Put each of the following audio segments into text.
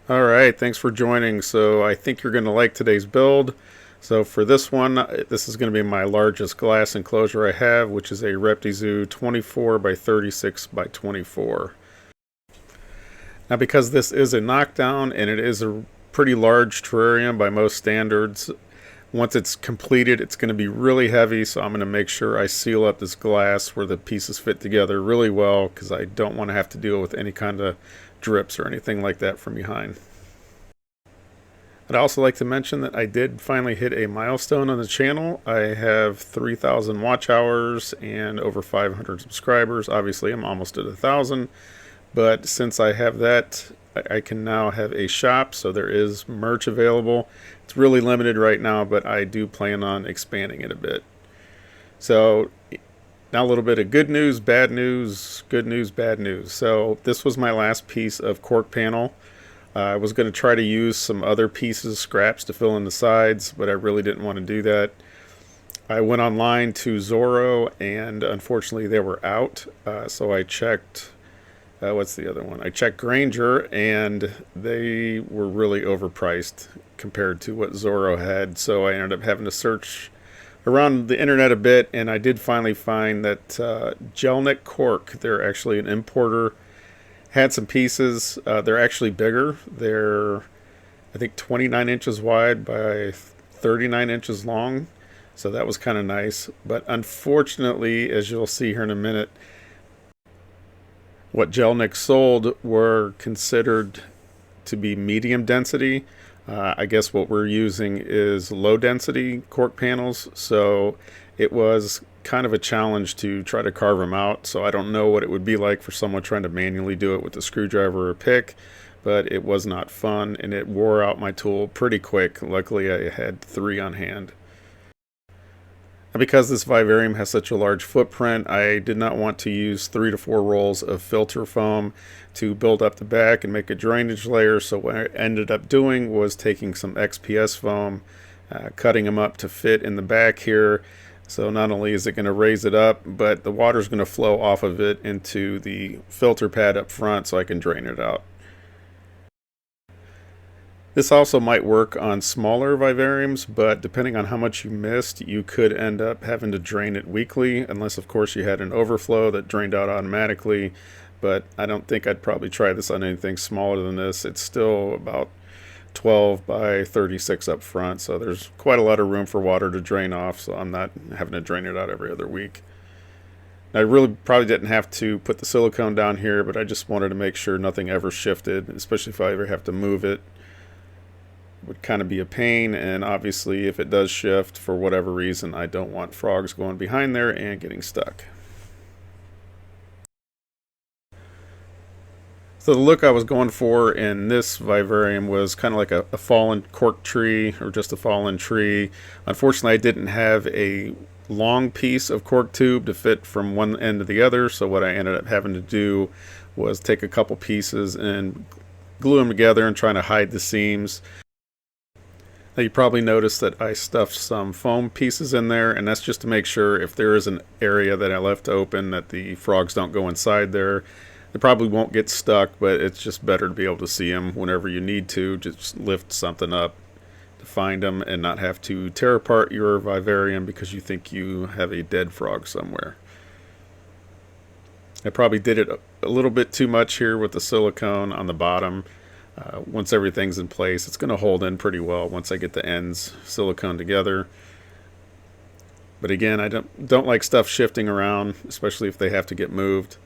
All right, thanks for joining. So I think you're going to like today's build. So for this one, this is going to be my largest glass enclosure I have, which is a Reptizoo 24 by 36 by 24. Now because this is a knockdown and it is a pretty large terrarium by most standards, once it's completed, it's going to be really heavy, so I'm going to make sure I seal up this glass where the pieces fit together really well because I don't want to have to deal with any kind of drips or anything like that from behind. I'd also like to mention that I did finally hit a milestone on the channel. I have 3,000 watch hours and over 500 subscribers. Obviously, I'm almost at 1,000, but since I have that, I can now have a shop, so there is merch available. It's really limited right now, but I do plan on expanding it a bit. So now a little bit of good news, bad news, good news, bad news. So this was my last piece of cork panel. I was going to try to use some other pieces, scraps, to fill in the sides, but I really didn't want to do that. I went online to Zorro, and unfortunately they were out. So I checked, what's the other one? I checked Granger, and they were really overpriced compared to what Zorro had. So I ended up having to search around the internet a bit, and I did finally find that Gelnick Cork, they're actually an importer, had some pieces. They're actually bigger. They're, I think, 29 inches wide by 39 inches long. So that was kind of nice. But unfortunately, as you'll see here in a minute, what Gelnick sold were considered to be medium density. I guess what we're using is low density cork panels. So it was kind of a challenge to try to carve them out. So I don't know what it would be like for someone trying to manually do it with a screwdriver or a pick, but it was not fun and it wore out my tool pretty quick. Luckily I had 3 on hand. And because this vivarium has such a large footprint, I did not want to use 3 to 4 rolls of filter foam to build up the back and make a drainage layer. So what I ended up doing was taking some XPS foam, cutting them up to fit in the back here. So not only is it going to raise it up, but the water is going to flow off of it into the filter pad up front so I can drain it out. This also might work on smaller vivariums, but depending on how much you missed, you could end up having to drain it weekly, unless of course you had an overflow that drained out automatically. But I don't think I'd probably try this on anything smaller than this. It's still about 12 by 36 up front, so there's quite a lot of room for water to drain off, so I'm not having to drain it out every other week. Now, I really probably didn't have to put the silicone down here, but I just wanted to make sure nothing ever shifted, especially if I ever have to move it. It would kind of be a pain, and obviously if it does shift for whatever reason, I don't want frogs going behind there and getting stuck. So the look I was going for in this vivarium was kind of like a fallen cork tree or just a fallen tree. Unfortunately, I didn't have a long piece of cork tube to fit from one end to the other, so what I ended up having to do was take a couple pieces and glue them together and trying to hide the seams. Now you probably noticed that I stuffed some foam pieces in there, and that's just to make sure if there is an area that I left open that the frogs don't go inside there. They probably won't get stuck, but it's just better to be able to see them whenever you need to. Just lift something up to find them and not have to tear apart your vivarium because you think you have a dead frog somewhere. I probably did it a little bit too much here with the silicone on the bottom. Once everything's in place, it's going to hold in pretty well once I get the ends silicone together. But again, I don't like stuff shifting around, especially if they have to get moved.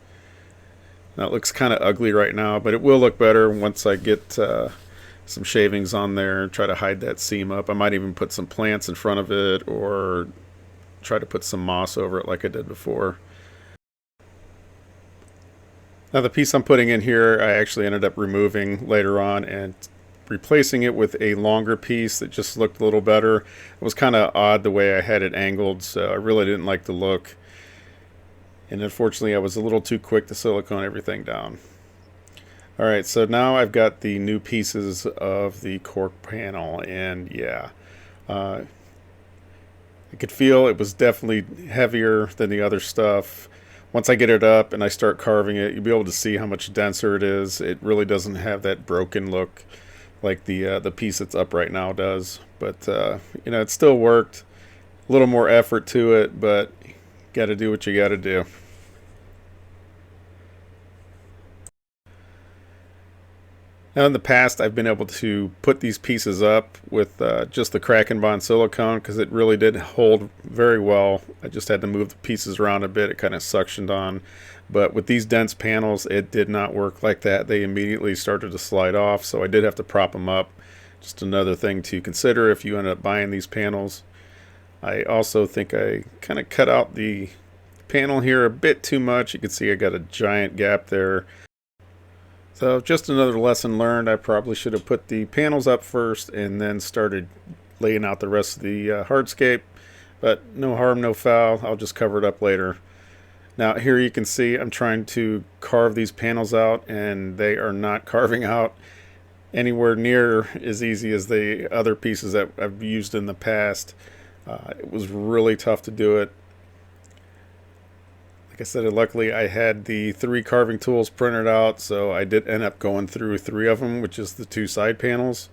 Now it looks kind of ugly right now, but it will look better once I get some shavings on there, try to hide that seam up. I might even put some plants in front of it or try to put some moss over it like I did before. Now the piece I'm putting in here, I actually ended up removing later on and replacing it with a longer piece that just looked a little better. It was kind of odd the way I had it angled, so I really didn't like the look. And unfortunately, I was a little too quick to silicone everything down. Alright, so now I've got the new pieces of the cork panel, and yeah, I could feel it was definitely heavier than the other stuff. Once I get it up and I start carving it, you'll be able to see how much denser it is. It really doesn't have that broken look like the piece that's up right now does. But you know, it still worked. A little more effort to it, but got to do what you got to do. Now, in the past, I've been able to put these pieces up with just the crack and bond silicone because it really did hold very well. I just had to move the pieces around a bit. It kind of suctioned on. But with these dense panels, it did not work like that. They immediately started to slide off, so I did have to prop them up. Just another thing to consider if you end up buying these panels. I also think I kind of cut out the panel here a bit too much. You can see I got a giant gap there. So just another lesson learned. I probably should have put the panels up first and then started laying out the rest of the hardscape. But no harm, no foul. I'll just cover it up later. Now here you can see I'm trying to carve these panels out, and they are not carving out anywhere near as easy as the other pieces that I've used in the past. It was really tough to do it. Like I said, luckily I had the 3 carving tools printed out, so I did end up going through 3 of them, which is the 2 side panels.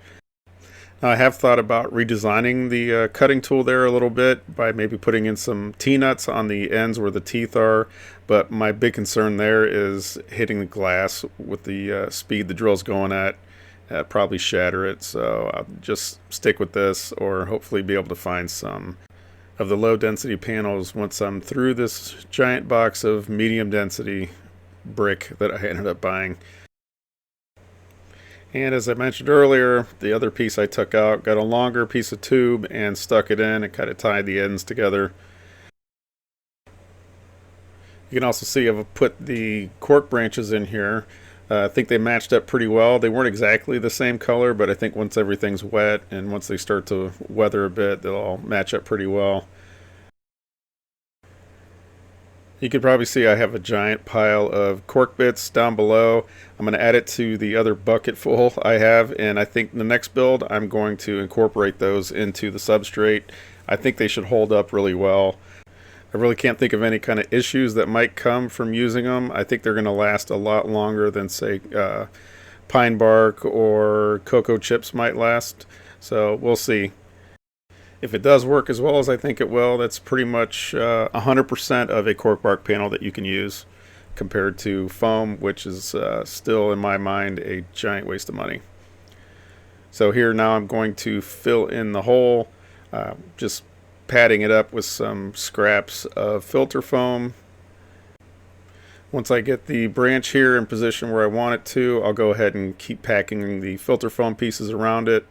Now I have thought about redesigning the cutting tool there a little bit by maybe putting in some T-nuts on the ends where the teeth are, but my big concern there is hitting the glass with the speed the drill's going at. Probably shatter it, so I'll just stick with this, or hopefully be able to find some of the low density panels once I'm through this giant box of medium density brick that I ended up buying. And as I mentioned earlier, the other piece I took out, got a longer piece of tube and stuck it in and kind of tied the ends together. You can also see I've put the cork branches in here. I think they matched up pretty well. They weren't exactly the same color, but I think once everything's wet and once they start to weather a bit, they'll all match up pretty well. You can probably see I have a giant pile of cork bits down below. I'm going to add it to the other bucket full I have, and I think the next build I'm going to incorporate those into the substrate. I think they should hold up really well. I really can't think of any kind of issues that might come from using them. I think they're going to last a lot longer than, say, pine bark or cocoa chips might last. So we'll see. If it does work as well as I think it will, that's pretty much 100% of a cork bark panel that you can use, compared to foam, which is still, in my mind, a giant waste of money. So here now I'm going to fill in the hole, just padding it up with some scraps of filter foam. Once I get the branch here in position where I want it to, I'll go ahead and keep packing the filter foam pieces around it,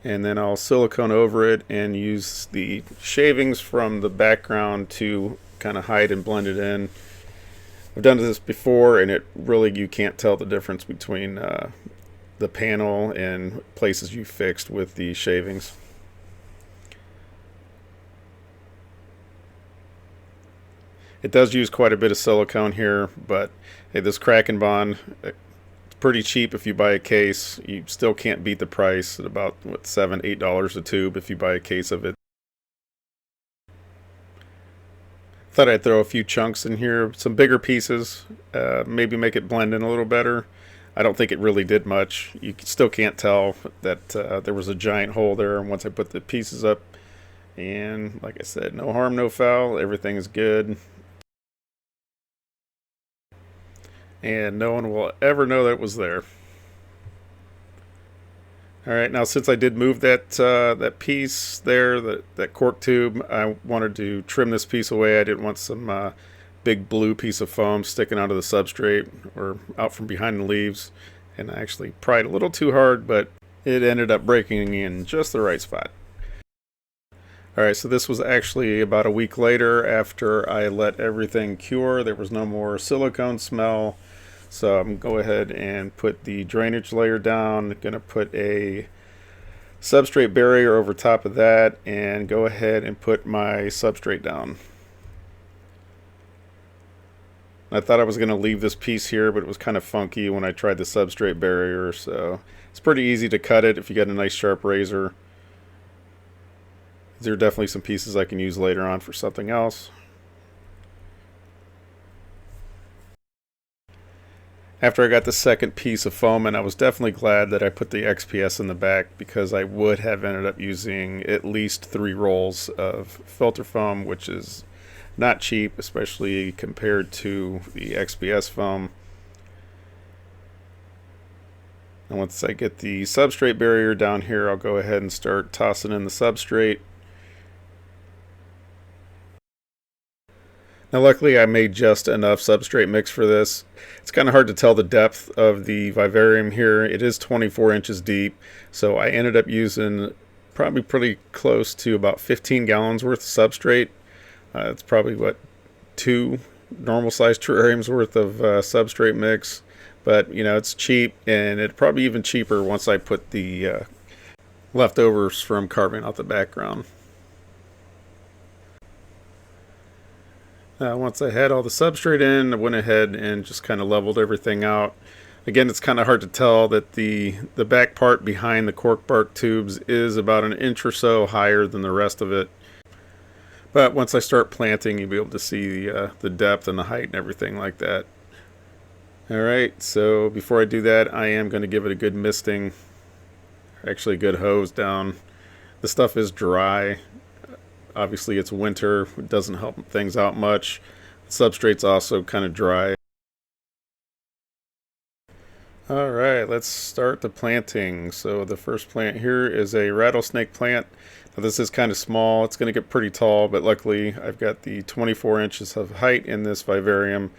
and then I'll silicone over it and use the shavings from the background to kind of hide and blend it in. I've done this before, and it really, you can't tell the difference between the panel and places you fixed with the shavings. It does use quite a bit of silicone here, but hey, this crack and bond, it's pretty cheap if you buy a case. You still can't beat the price at about what, $7, $8 a tube if you buy a case of it. Thought I'd throw a few chunks in here, some bigger pieces, maybe make it blend in a little better. I don't think it really did much. You still can't tell that there was a giant hole there once I put the pieces up. And like I said, no harm, no foul. Everything is good. And no one will ever know that it was there. Alright, now since I did move that piece there, that cork tube, I wanted to trim this piece away. I didn't want some big blue piece of foam sticking out of the substrate or out from behind the leaves. And I actually pried a little too hard, but it ended up breaking in just the right spot. Alright, so this was actually about a week later after I let everything cure. There was no more silicone smell. So I'm going to go ahead and put the drainage layer down. I'm going to put a substrate barrier over top of that and go ahead and put my substrate down. I thought I was going to leave this piece here, but it was kind of funky when I tried the substrate barrier, so it's pretty easy to cut it if you got a nice sharp razor. There are definitely some pieces I can use later on for something else. after I got the second piece of foam, and I was definitely glad that I put the XPS in the back, because I would have ended up using at least 3 rolls of filter foam, which is not cheap, especially compared to the XPS foam. And once I get the substrate barrier down here, I'll go ahead and start tossing in the substrate. Now luckily I made just enough substrate mix for this. It's kind of hard to tell the depth of the vivarium here. It is 24 inches deep, so I ended up using probably pretty close to about 15 gallons worth of substrate. It's probably what, 2 normal sized terrariums worth of substrate mix. But you know, it's cheap, and it's probably even cheaper once I put the leftovers from carving out the background. Once I had all the substrate in, I went ahead and just kind of leveled everything out. Again, it's kind of hard to tell that the back part behind the cork bark tubes is about an inch or so higher than the rest of it. But once I start planting, you'll be able to see the depth and the height and everything like that. Alright, so before I do that, I am going to give it a good misting, actually a good hose down. The stuff is dry. Obviously it's winter, it doesn't help things out much. The substrate's also kind of dry. Alright, let's start the planting. So the first plant here is a rattlesnake plant. Now this is kind of small, it's going to get pretty tall, but luckily I've got the 24 inches of height in this vivarium.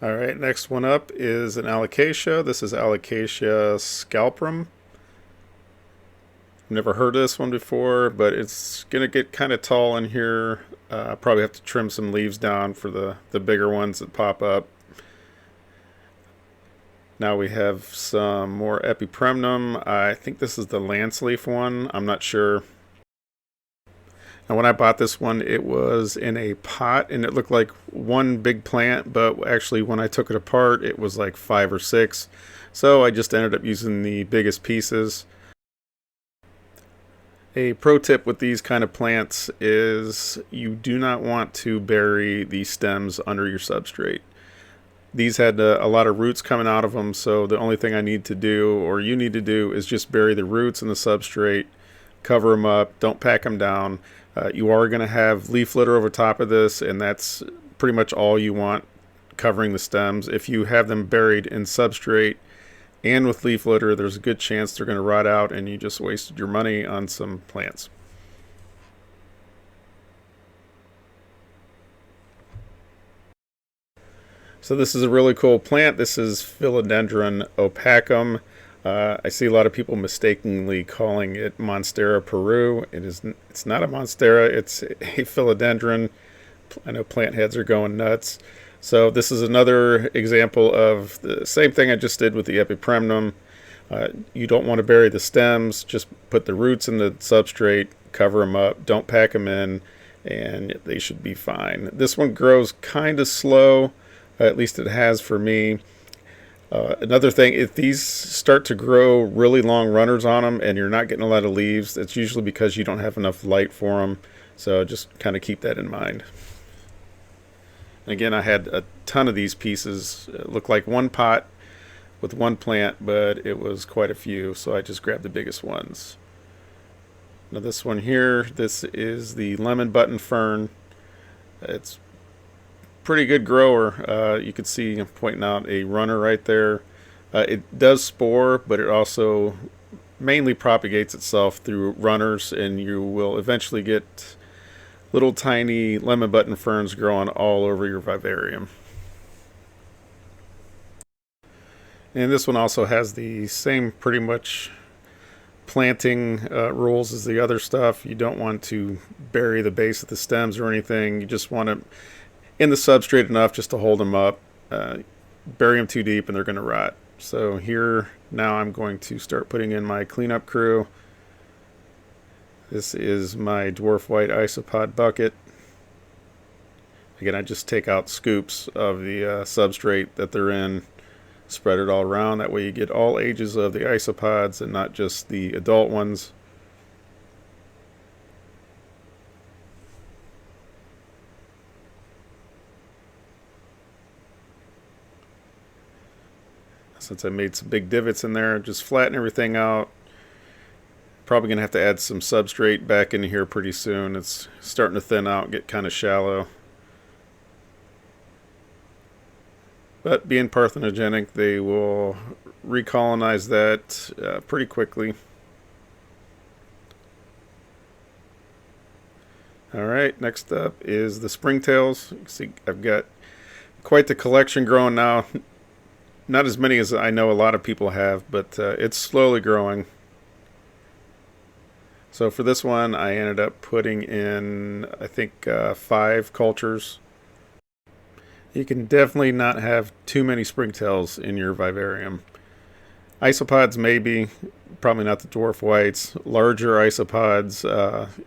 Alright, next one up is an alocasia. This is Alocasia scalprum. Never heard of this one before, but it's going to get kind of tall in here. Probably have to trim some leaves down for the bigger ones that pop up. Now we have some more epipremnum. I think this is the lance leaf one. I'm not sure. Now when I bought this one, it was in a pot and it looked like one big plant, but actually when I took it apart, it was like 5 or 6. So I just ended up using the biggest pieces. A pro tip with these kind of plants is you do not want to bury the stems under your substrate. These had a lot of roots coming out of them, so the only thing I need to do, or you need to do, is just bury the roots in the substrate, cover them up, don't pack them down. You are going to have leaf litter over top of this, and that's pretty much all you want covering the stems. If you have them buried in substrate and with leaf litter, there's a good chance they're going to rot out and you just wasted your money on some plants. So this is a really cool plant. This is Philodendron opacum. I see a lot of people mistakenly calling it Monstera Peru. It's not a Monstera, it's a Philodendron. I know plant heads are going nuts. So this is another example of the same thing I just did with the epipremnum. You don't want to bury the stems, just put the roots in the substrate, cover them up, don't pack them in, and they should be fine. This one grows kind of slow, at least it has for me. Another thing, if these start to grow really long runners on them and you're not getting a lot of leaves, it's usually because you don't have enough light for them. So just kind of keep that in mind. Again, I had a ton of these pieces. It looked like one pot with one plant, but it was quite a few, so I just grabbed the biggest ones. Now this one here, this is the lemon button fern. It's pretty good grower. You can see I'm pointing out a runner right there. It does spore, but it also mainly propagates itself through runners, and you will eventually get little tiny lemon button ferns growing all over your vivarium. And this one also has the same pretty much planting rules as the other stuff. You don't want to bury the base of the stems or anything. You just want to in the substrate enough just to hold them up. Bury them too deep and they're going to rot. So here now I'm going to start putting in my cleanup crew. This is my dwarf white isopod bucket. Again, I just take out scoops of the substrate that they're in, spread it all around. That way you get all ages of the isopods and not just the adult ones. since I made some big divots in there. Just flatten everything out. Probably going to have to add some substrate back in here pretty soon. It's starting to thin out, get kind of shallow. But being parthenogenic, they will recolonize that pretty quickly. Alright, next up is the springtails. You can see I've got quite the collection growing now. Not as many as I know a lot of people have, but it's slowly growing. So for this one, I ended up putting in, I think, 5 cultures. You can definitely not have too many springtails in your vivarium. Isopods maybe, probably not the dwarf whites. Larger isopods,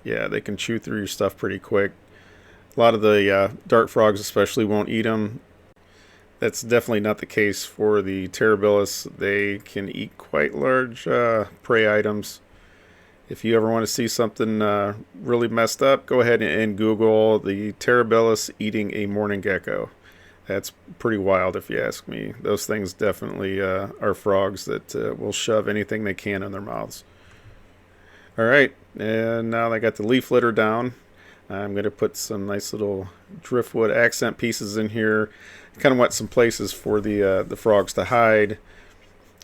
yeah, they can chew through your stuff pretty quick. A lot of the dart frogs especially won't eat them. That's definitely not the case for the Terribilis. They can eat quite large prey items. If you ever want to see something really messed up, go ahead and Google the Terribilis eating a mourning gecko. That's pretty wild if you ask me. Those things definitely are frogs that will shove anything they can in their mouths. Alright, and now I got the leaf litter down. I'm going to put some nice little driftwood accent pieces in here. I kind of want some places for the frogs to hide.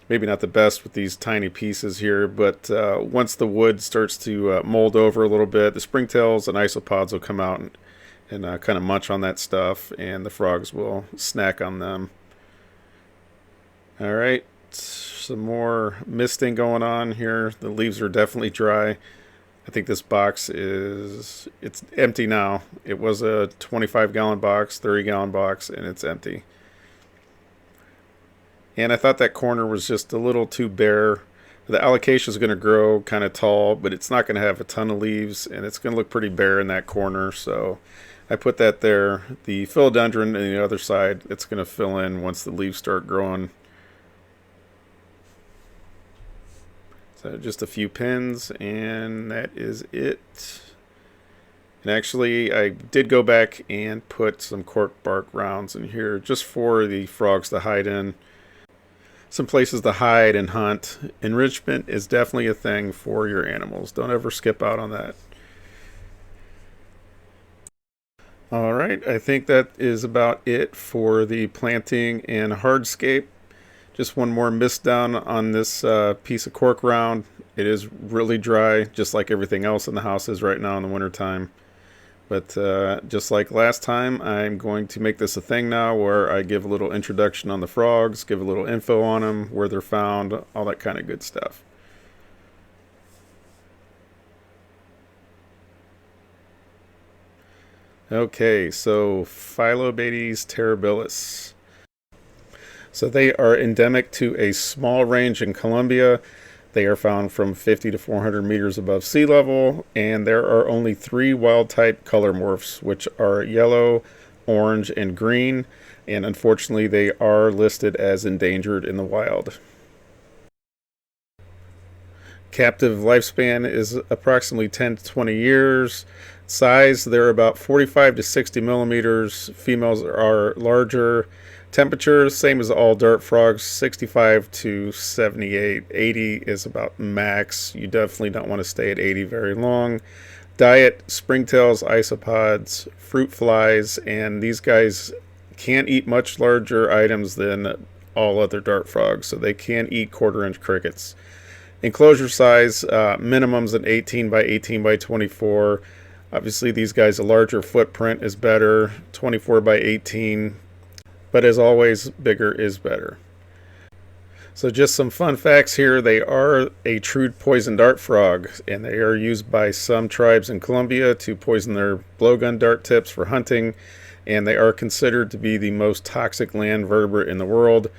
Maybe not the best with these tiny pieces here, but once the wood starts to mold over a little bit, the springtails and isopods will come out and kind of munch on that stuff, and the frogs will snack on them. Alright, some more misting going on here. The leaves are definitely dry. I think this box it's empty now. It was a 25-gallon box, 30-gallon box, and it's empty. And I thought that corner was just a little too bare. The alocasia is going to grow kind of tall, but it's not going to have a ton of leaves, and it's going to look pretty bare in that corner. So I put that there. The philodendron on the other side, it's going to fill in once the leaves start growing. So just a few pins, and that is it. And actually, I did go back and put some cork bark rounds in here just for the frogs to hide in. Some places to hide and hunt. Enrichment is definitely a thing for your animals. Don't ever skip out on that. Alright, I think that is about it for the planting and hardscape. Just one more mist down on this piece of cork round. It is really dry, just like everything else in the house is right now in the wintertime. But just like last time, I'm going to make this a thing now where I give a little introduction on the frogs, give a little info on them, where they're found, all that kind of good stuff. Okay, so Phyllobates Terribilis. So they are endemic to a small range in Colombia. They are found from 50 to 400 meters above sea level, and there are only 3 wild-type color morphs, which are yellow, orange, and green, and unfortunately they are listed as endangered in the wild. Captive lifespan is approximately 10 to 20 years. Size, they're about 45 to 60 millimeters. Females are larger. Temperature, same as all dart frogs, 65 to 78. 80 is about max. You definitely don't want to stay at 80 very long. Diet, springtails, isopods, fruit flies, and these guys can't eat much larger items than all other dart frogs, so they can eat quarter-inch crickets. Enclosure size, minimum's an 18 by 18 by 24. Obviously, these guys, a larger footprint is better, 24 by 18. But as always, bigger is better. So just some fun facts here. They are a true poison dart frog, and they are used by some tribes in Colombia to poison their blowgun dart tips for hunting, and they are considered to be the most toxic land vertebrate in the world.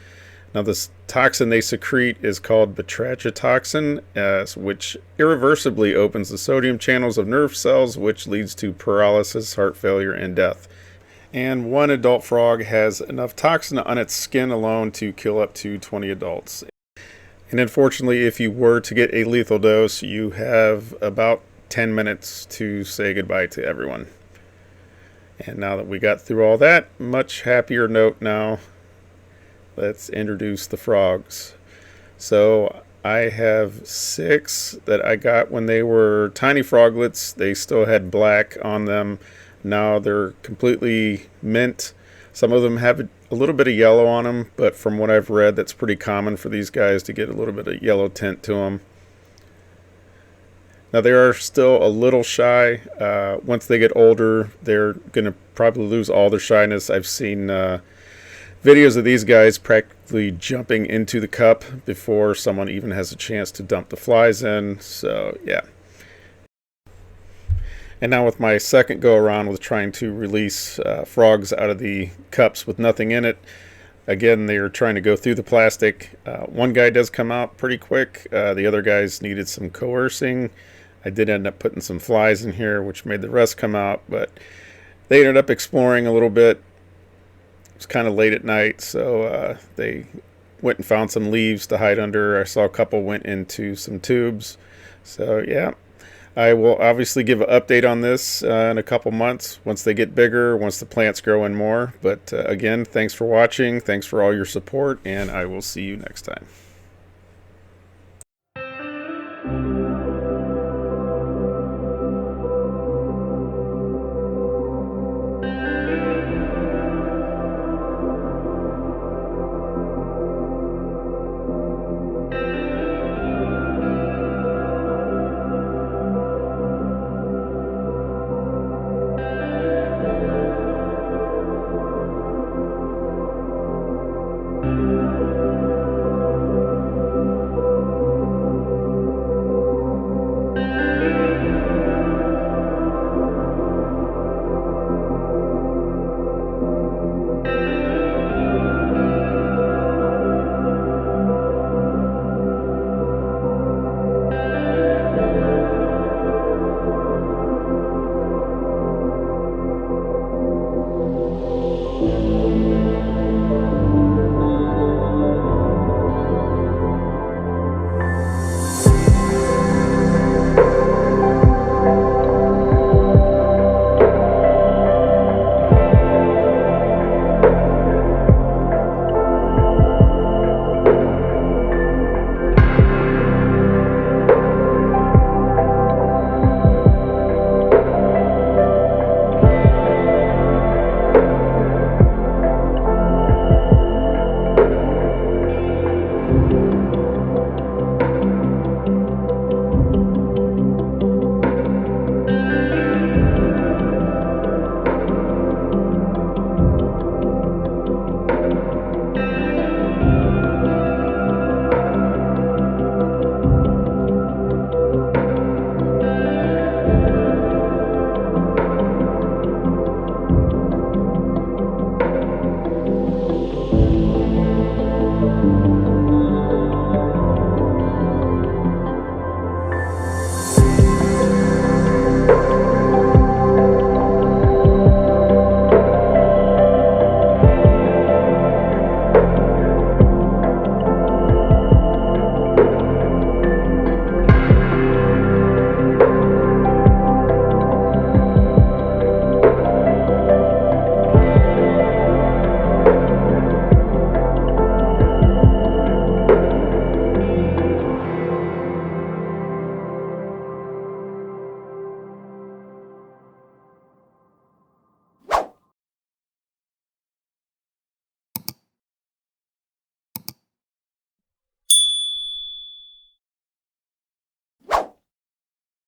Now this toxin they secrete is called batrachotoxin, which irreversibly opens the sodium channels of nerve cells, which leads to paralysis, heart failure, and death. And one adult frog has enough toxin on its skin alone to kill up to 20 adults. And unfortunately, if you were to get a lethal dose, you have about 10 minutes to say goodbye to everyone. And now that we got through all that, much happier note now. let's introduce the frogs. So I have 6 that I got when they were tiny froglets. They still had black on them. Now they're completely mint. Some of them have a little bit of yellow on them, but from what I've read, that's pretty common for these guys to get a little bit of yellow tint to them. Now they are still a little shy. Once they get older, they're going to probably lose all their shyness. I've seen videos of these guys practically jumping into the cup before someone even has a chance to dump the flies in. So yeah. And now with my second go around with trying to release frogs out of the cups with nothing in it, again, they're trying to go through the plastic. One guy does come out pretty quick. The other guys needed some coercing. I did end up putting some flies in here, which made the rest come out, but they ended up exploring a little bit. It was kind of late at night, so they went and found some leaves to hide under. I saw a couple went into some tubes. So yeah, I will obviously give an update on this in a couple months once they get bigger, once the plants grow in more. But again, thanks for watching. Thanks for all your support, and I will see you next time.